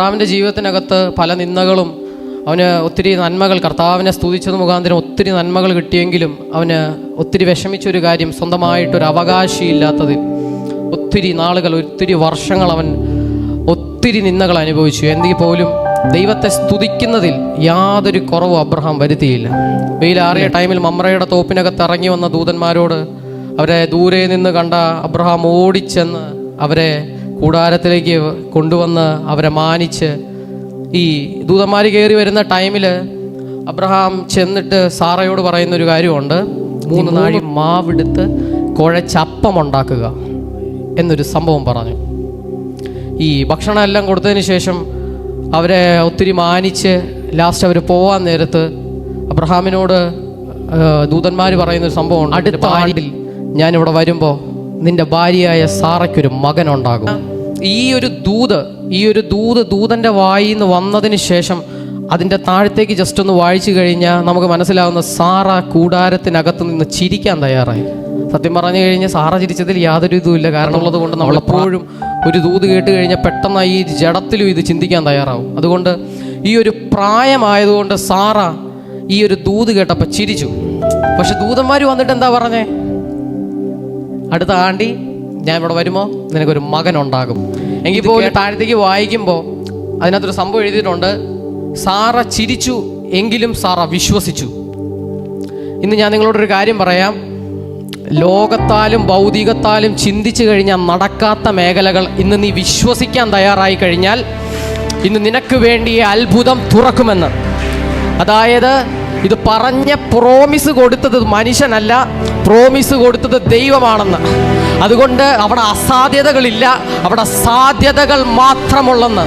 കർത്താവിൻ്റെ ജീവിതത്തിനകത്ത് പല നിന്ദകളും, അവന് ഒത്തിരി നന്മകൾ, കർത്താവിനെ സ്തുതിച്ചത് മുഖാന്തരം ഒത്തിരി നന്മകൾ കിട്ടിയെങ്കിലും അവന് ഒത്തിരി വിഷമിച്ചൊരു കാര്യം, സ്വന്തമായിട്ടൊരു അവകാശിയില്ലാത്തതിൽ ഒത്തിരി നാളുകൾ, ഒത്തിരി വർഷങ്ങൾ അവൻ ഒത്തിരി നിന്ദകൾ അനുഭവിച്ചു. എങ്കിൽ പോലും ദൈവത്തെ സ്തുതിക്കുന്നതിൽ യാതൊരു കുറവും അബ്രഹാം വരുത്തിയില്ല. വെയിലാറിയ ടൈമിൽ മമ്രയുടെ തോപ്പിനകത്ത് ഇറങ്ങി വന്ന ദൂതന്മാരോട് അവരെ ദൂരെ നിന്ന് കണ്ട അബ്രഹാം ഓടിച്ചെന്ന് അവരെ കൂടാരത്തിലേക്ക് കൊണ്ടുവന്ന് അവരെ മാനിച്ച്, ഈ ദൂതന്മാർ കയറി വരുന്ന ടൈമിൽ അബ്രഹാം ചെന്നിട്ട് സാറയോട് പറയുന്നൊരു കാര്യമുണ്ട്, 3 നാഴി മാവെടുത്ത് കുഴച്ചപ്പം ഉണ്ടാക്കുക എന്നൊരു സംഭവം പറഞ്ഞു. ഈ ഭക്ഷണം എല്ലാം കൊടുത്തതിന് ശേഷം അവരെ ഒത്തിരി മാനിച്ച് ലാസ്റ്റ് അവർ പോവാൻ നേരത്ത് അബ്രഹാമിനോട് ദൂതന്മാർ പറയുന്നൊരു സംഭവം, അടുത്ത ആണ്ടിൽ ഞാനിവിടെ വരുമ്പോൾ നിന്റെ ഭാര്യയായ സാറയ്ക്കൊരു മകനുണ്ടാകും. ഈ ഒരു ദൂതൻ്റെ വായിൽ നിന്ന് വന്നതിന് ശേഷം അതിൻ്റെ താഴത്തേക്ക് ജസ്റ്റ് ഒന്ന് വായിച്ചു കഴിഞ്ഞാൽ നമുക്ക് മനസ്സിലാവുന്ന സാറ കൂടാരത്തിനകത്ത് നിന്ന് ചിരിക്കാൻ തയ്യാറായി. സത്യം പറഞ്ഞു കഴിഞ്ഞാൽ സാറ ചിരിച്ചതിൽ യാതൊരു ഇതുമില്ല. കാരണം ഉള്ളത് കൊണ്ട് നമ്മളെപ്പോഴും ഒരു ദൂത് കേട്ട് കഴിഞ്ഞാൽ പെട്ടെന്ന് ഈ ജഡത്തിലും ഇത് ചിന്തിക്കാൻ തയ്യാറാവും. അതുകൊണ്ട് ഈ ഒരു പ്രായമായതുകൊണ്ട് സാറ ഈ ഒരു ദൂത് കേട്ടപ്പോൾ ചിരിച്ചു. പക്ഷെ ദൂതന്മാർ വന്നിട്ട് എന്താ പറഞ്ഞേ, അടുത്ത ആണ്ടി ഞാൻ ഇവിടെ വരുമ്പോൾ നിനക്കൊരു മകനുണ്ടാകും. എങ്കിൽ പോലും താഴത്തേക്ക് വായിക്കുമ്പോൾ അതിനകത്തൊരു സംഭവം എഴുതിയിട്ടുണ്ട്, സാറ ചിരിച്ചു എങ്കിലും സാറ വിശ്വസിച്ചു. ഇന്ന് ഞാൻ നിങ്ങളോടൊരു കാര്യം പറയാം, ലോകത്താലും ഭൗതികത്താലും ചിന്തിച്ചു കഴിഞ്ഞാൽ നടക്കാത്ത മേഖലകൾ ഇന്ന് നീ വിശ്വസിക്കാൻ തയ്യാറായി കഴിഞ്ഞാൽ ഇന്ന് നിനക്ക് വേണ്ടി അത്ഭുതം തുറക്കുമെന്ന്. അതായത് ഇത് പറഞ്ഞ പ്രോമിസ് കൊടുത്തത് മനുഷ്യനല്ല, പ്രോമിസ് കൊടുത്തത് ദൈവമാണെന്ന്. അതുകൊണ്ട് അവിടെ അസാധ്യതകളില്ല, അവിടെ സാധ്യതകൾ മാത്രമുള്ളെന്ന്.